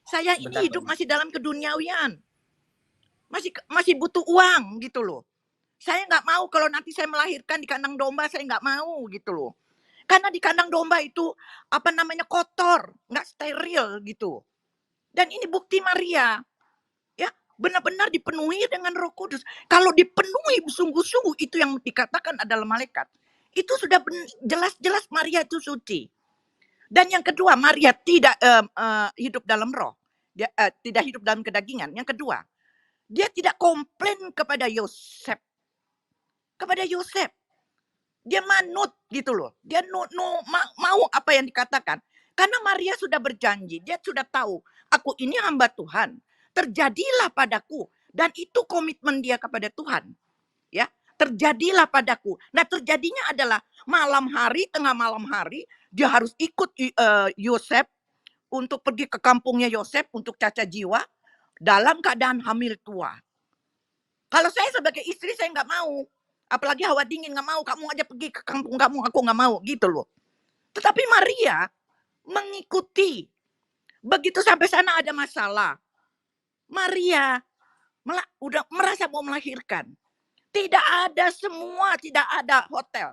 Saya Bentar, ini hidup masih dalam keduniawian. Masih butuh uang gitu loh. Saya nggak mau kalau nanti saya melahirkan di kandang domba, saya nggak mau gitu loh. Karena di kandang domba itu apa namanya kotor, nggak steril gitu. Dan ini bukti Maria, ya benar-benar dipenuhi dengan Roh Kudus. Kalau dipenuhi sungguh-sungguh itu yang dikatakan adalah malaikat. Itu sudah jelas-jelas Maria itu suci. Dan yang kedua, Maria tidak hidup dalam roh. Dia tidak hidup dalam kedagingan. Yang kedua, dia tidak komplain kepada Yosef. Kepada Yosef. Dia manut gitu loh. Dia mau apa yang dikatakan. Karena Maria sudah berjanji. Dia sudah tahu. Aku ini hamba Tuhan. Terjadilah padaku. Dan itu komitmen dia kepada Tuhan. Ya, terjadilah padaku. Nah, terjadinya adalah malam hari, tengah malam hari, dia harus ikut Yosef untuk pergi ke kampungnya Yosef untuk cacat jiwa dalam keadaan hamil tua. Kalau saya sebagai istri saya nggak mau, apalagi hawa dingin nggak mau. Kamu aja pergi ke kampung kamu, aku nggak mau gitu loh. Tetapi Maria mengikuti. Begitu sampai sana ada masalah, Maria udah merasa mau melahirkan. Tidak ada semua, tidak ada hotel.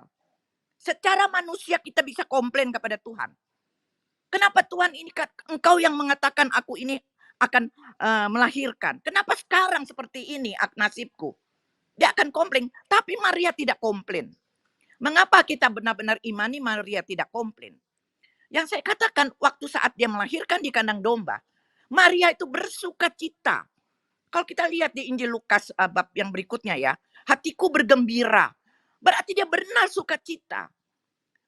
Secara manusia kita bisa komplain kepada Tuhan. Kenapa Tuhan ini engkau yang mengatakan aku ini akan melahirkan? Kenapa sekarang seperti ini nasibku? Dia akan komplain, tapi Maria tidak komplain. Mengapa kita benar-benar imani Maria tidak komplain? Yang saya katakan waktu saat dia melahirkan di kandang domba, Maria itu bersuka cita. Kalau kita lihat di Injil Lukas bab yang berikutnya ya, hatiku bergembira. Berarti dia benar suka cita.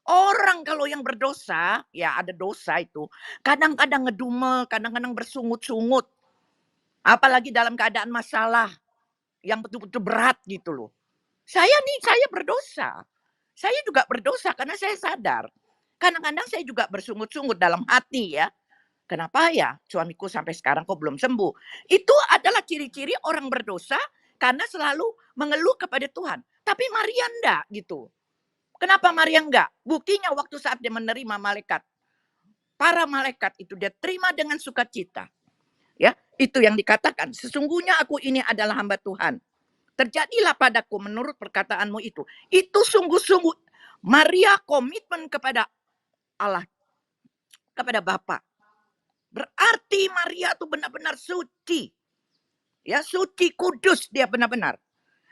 Orang kalau yang berdosa, ya ada dosa itu, kadang-kadang ngedumel, kadang-kadang bersungut-sungut. Apalagi dalam keadaan masalah yang betul-betul berat gitu loh. Saya berdosa. Saya juga berdosa karena saya sadar. Kadang-kadang saya juga bersungut-sungut dalam hati ya. Kenapa ya suamiku sampai sekarang kok belum sembuh? Itu adalah ciri-ciri orang berdosa karena selalu mengeluh kepada Tuhan. Tapi Maria enggak gitu. Kenapa Maria enggak? Buktinya waktu saat dia menerima malaikat. Para malaikat itu dia terima dengan sukacita. Ya, itu yang dikatakan. Sesungguhnya aku ini adalah hamba Tuhan. Terjadilah padaku menurut perkataanmu itu. Itu sungguh-sungguh Maria komitmen kepada Allah, kepada Bapa. Berarti Maria itu benar-benar suci. Ya, suci, kudus dia benar-benar.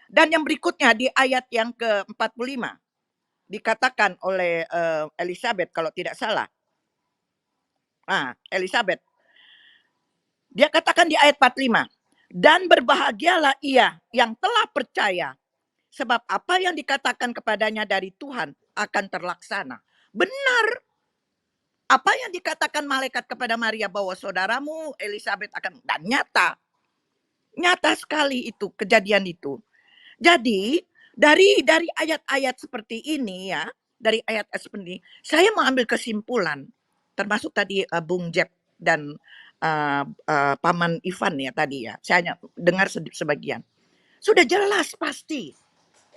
Dan yang berikutnya di ayat yang ke-45 dikatakan oleh Elizabeth kalau tidak salah. Elizabeth. Dia katakan di ayat 45. Dan berbahagialah ia yang telah percaya. Sebab apa yang dikatakan kepadanya dari Tuhan akan terlaksana. Benar. Apa yang dikatakan malaikat kepada Maria bahwa saudaramu Elizabeth akan. Dan nyata. Nyata sekali itu kejadian itu. Jadi dari ayat-ayat seperti ini ya. Dari ayat seperti ini. Saya mengambil kesimpulan. Termasuk tadi Bung Jeb dan Paman Ivan ya tadi ya. Saya hanya dengar sebagian. Sudah jelas pasti.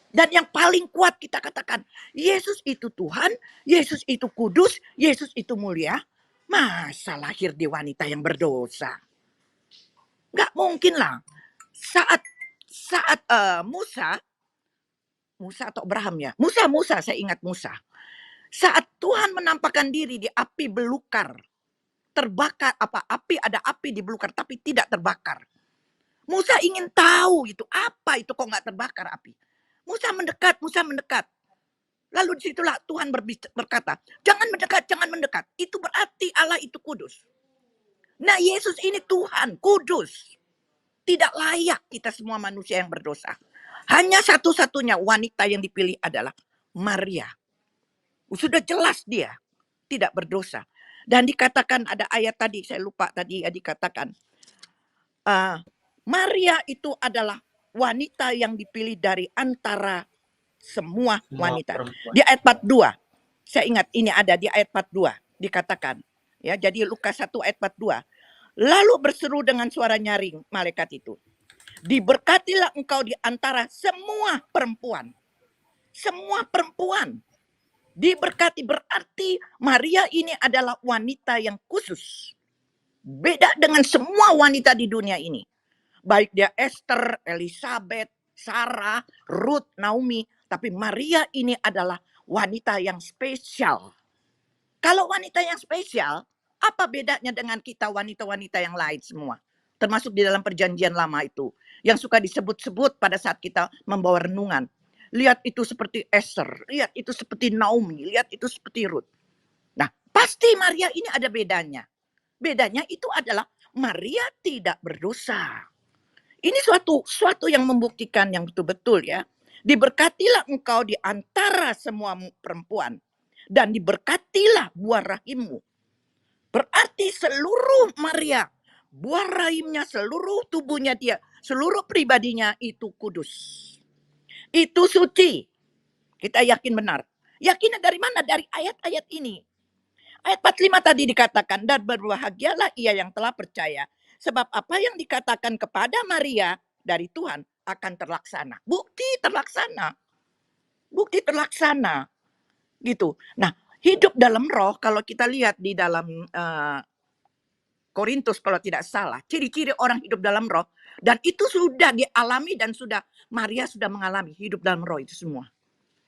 Dan yang paling kuat kita katakan, Yesus itu Tuhan, Yesus itu kudus, Yesus itu mulia. Masa lahir di wanita yang berdosa? Nggak mungkin lah. Saat Musa atau Abraham ya? Musa, saya ingat Musa. Saat Tuhan menampakkan diri di api belukar, terbakar ada api di belukar tapi tidak terbakar. Musa ingin tahu itu apa itu kok nggak terbakar api. Musa mendekat. Lalu disitulah Tuhan berkata, jangan mendekat. Itu berarti Allah itu kudus. Nah Yesus ini Tuhan, kudus. Tidak layak kita semua manusia yang berdosa. Hanya satu-satunya wanita yang dipilih adalah Maria. Sudah jelas dia tidak berdosa. Dan dikatakan ada ayat tadi, saya lupa tadi ya dikatakan. Maria itu adalah wanita yang dipilih dari antara semua wanita. Di ayat 42. Saya ingat ini ada di ayat 42 dikatakan. Ya, jadi Lukas 1 ayat 42. Lalu berseru dengan suara nyaring malaikat itu. Diberkatilah engkau di antara semua perempuan. Semua perempuan. Diberkati berarti Maria ini adalah wanita yang khusus. Beda dengan semua wanita di dunia ini. Baik dia Esther, Elizabeth, Sarah, Ruth, Naomi. Tapi Maria ini adalah wanita yang spesial. Kalau wanita yang spesial, apa bedanya dengan kita wanita-wanita yang lain semua? Termasuk di dalam perjanjian lama itu. Yang suka disebut-sebut pada saat kita membawa renungan. Lihat itu seperti Esther, lihat itu seperti Naomi, lihat itu seperti Ruth. Nah, pasti Maria ini ada bedanya. Bedanya itu adalah Maria tidak berdosa. Ini suatu yang membuktikan yang betul-betul ya. Diberkatilah engkau di antara semua perempuan. Dan diberkatilah buah rahimmu. Berarti seluruh Maria, buah rahimnya, seluruh tubuhnya dia, seluruh pribadinya itu kudus. Itu suci. Kita yakin benar. Yakinnya dari mana? Dari ayat-ayat ini. Ayat 45 tadi dikatakan, dan berbahagialah ia yang telah percaya. Sebab apa yang dikatakan kepada Maria dari Tuhan akan terlaksana. Bukti terlaksana. Bukti terlaksana. Gitu. Nah, hidup dalam roh, kalau kita lihat di dalam Korintus kalau tidak salah, ciri-ciri orang hidup dalam roh, dan itu sudah dialami dan sudah Maria sudah mengalami hidup dalam roh itu semua.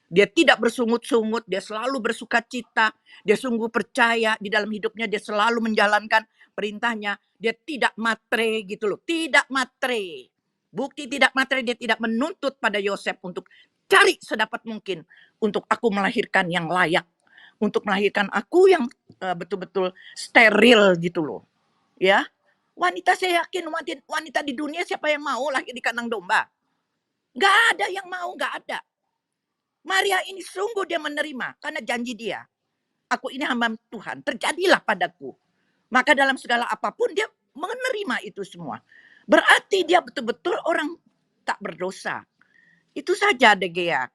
Dia tidak bersungut-sungut, dia selalu bersuka cita, dia sungguh percaya di dalam hidupnya, dia selalu menjalankan perintahnya, dia tidak matre gitu loh, tidak matre. Bukti tidak matre, dia tidak menuntut pada Yosef untuk cari sedapat mungkin untuk aku melahirkan yang layak, untuk melahirkan aku yang betul-betul steril gitu loh. Ya, wanita saya yakin wanita di dunia siapa yang mau lahir di kandang domba? Gak ada yang mau, gak ada. Maria ini sungguh dia menerima karena janji dia. Aku ini hamba Tuhan, terjadilah padaku. Maka dalam segala apapun dia menerima itu semua. Berarti dia betul-betul orang tak berdosa. Itu saja Degea.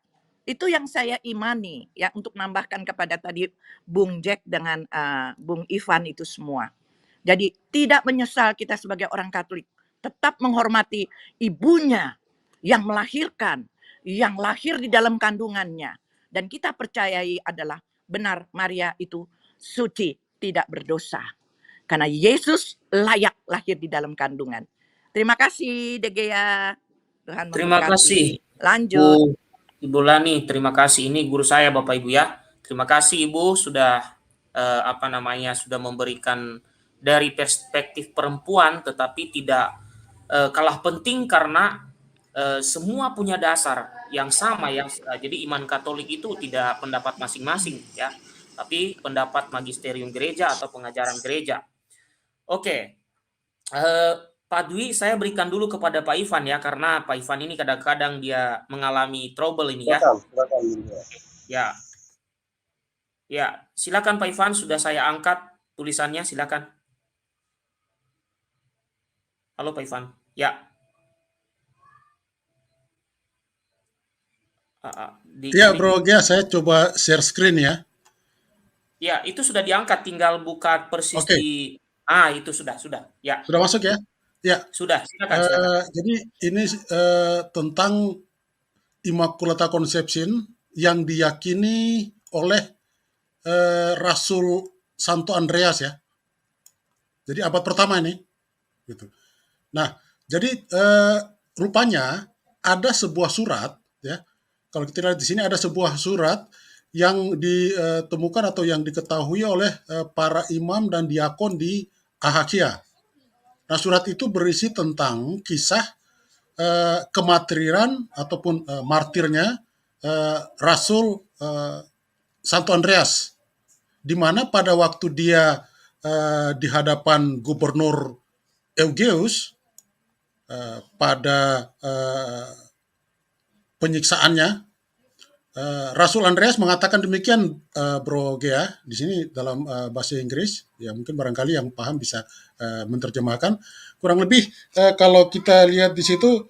Itu yang saya imani ya untuk nambahkan kepada tadi Bung Jack dengan Bung Ivan itu semua. Jadi tidak menyesal kita sebagai orang Katolik. Tetap menghormati ibunya yang melahirkan, yang lahir di dalam kandungannya. Dan kita percayai adalah benar Maria itu suci, tidak berdosa. Karena Yesus layak lahir di dalam kandungan. Terima kasih Degea. Tuhan Terima kasih memberkati. Lanjut. Ibu Lani, terima kasih. Ini guru saya Bapak Ibu ya. Terima kasih Ibu sudah sudah memberikan dari perspektif perempuan, tetapi tidak kalah penting karena semua punya dasar yang sama jadi iman Katolik itu tidak pendapat masing-masing ya, tapi pendapat magisterium gereja atau pengajaran gereja. Oke. Pak Dwi, saya berikan dulu kepada Pak Ivan ya, karena Pak Ivan ini kadang-kadang dia mengalami trouble ini ya. Ya. Ya, silakan Pak Ivan, sudah saya angkat tulisannya, silakan. Halo Pak Ivan. Ya. Ya, Bro Gia, saya coba share screen ya. Ya, itu sudah diangkat, tinggal buka persis di itu sudah. Ya. Sudah masuk ya? Ya. Sudah, silakan. Jadi ini tentang Immaculata Conception yang diyakini oleh Rasul Santo Andreas ya. Jadi abad pertama ini. Gitu. Nah, jadi rupanya ada sebuah surat ya. Kalau kita lihat di sini ada sebuah surat yang ditemukan atau yang diketahui oleh para imam dan diakon di Ahakia. Nah, surat itu berisi tentang kisah kematriran ataupun martirnya Rasul Santo Andreas, di mana pada waktu dia di hadapan Gubernur Eugeus pada penyiksaannya, Rasul Andreas mengatakan demikian, Bro Gea, di sini dalam bahasa Inggris, ya mungkin barangkali yang paham bisa menerjemahkan. Kurang lebih kalau kita lihat di situ,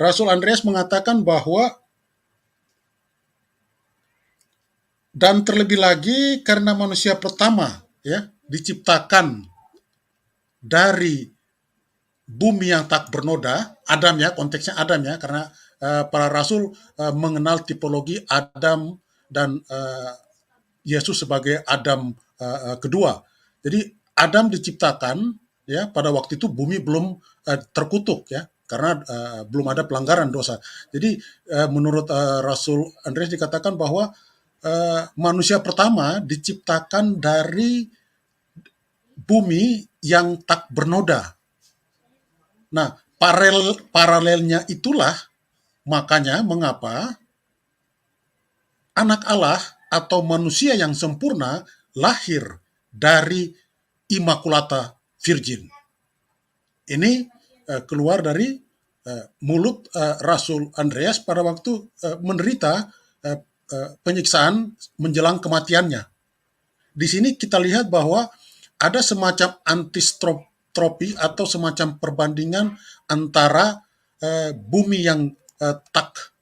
Rasul Andreas mengatakan bahwa dan terlebih lagi karena manusia pertama ya diciptakan dari bumi yang tak bernoda, Adam ya, konteksnya Adam ya, karena para rasul mengenal tipologi Adam dan Yesus sebagai Adam kedua. Jadi Adam diciptakan ya pada waktu itu bumi belum terkutuk ya karena belum ada pelanggaran dosa. Jadi menurut Rasul Andreas dikatakan bahwa manusia pertama diciptakan dari bumi yang tak bernoda. Nah, paralelnya itulah makanya mengapa anak Allah atau manusia yang sempurna lahir dari Immaculata Virgin. Ini keluar dari mulut Rasul Andreas pada waktu menderita penyiksaan menjelang kematiannya. Di sini kita lihat bahwa ada semacam antistropi atau semacam perbandingan antara bumi yang tak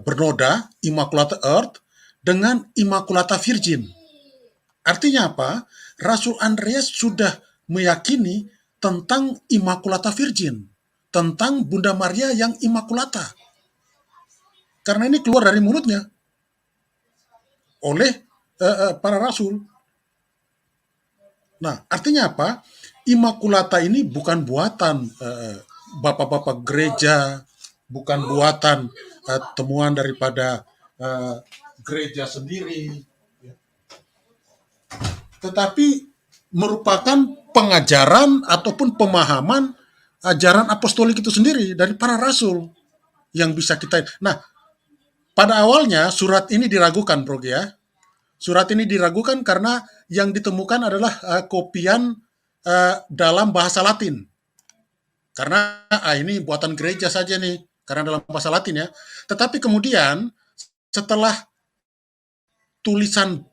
bernoda, Immaculata Earth, dengan Immaculata Virgin. Artinya apa? Rasul Andreas sudah meyakini tentang Immaculata Virgin, tentang Bunda Maria yang Immaculata. Karena ini keluar dari mulutnya oleh para rasul. Nah, artinya apa? Immaculata ini bukan buatan bapak-bapak gereja, bukan buatan temuan daripada gereja sendiri, tetapi merupakan pengajaran ataupun pemahaman ajaran apostolik itu sendiri dari para rasul yang bisa kita. Nah, pada awalnya surat ini diragukan, Bro ya. Surat ini diragukan karena yang ditemukan adalah kopian dalam bahasa Latin. Karena ini buatan gereja saja nih, karena dalam bahasa Latin ya. Tetapi kemudian setelah tulisan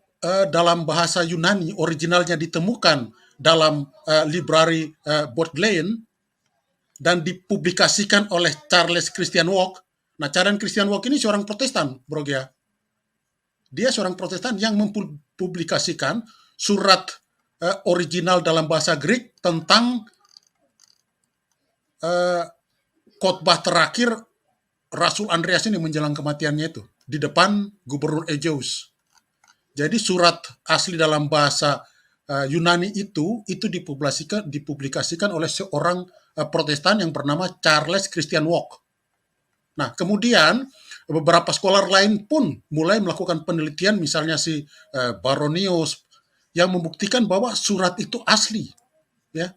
dalam bahasa Yunani originalnya ditemukan dalam library Bodleian dan dipublikasikan oleh Charles Christian Walk. Nah, Charles Christian Walk ini seorang Protestan, Bro ya. Dia seorang Protestan yang mempublikasikan surat original dalam bahasa Greek tentang khotbah terakhir Rasul Andreas ini menjelang kematiannya itu di depan Gubernur Egeus. Jadi surat asli dalam bahasa Yunani itu dipublikasikan oleh seorang Protestan yang bernama Charles Christian Walk. Nah, kemudian beberapa scholar lain pun mulai melakukan penelitian, misalnya si Baronius, yang membuktikan bahwa surat itu asli, ya.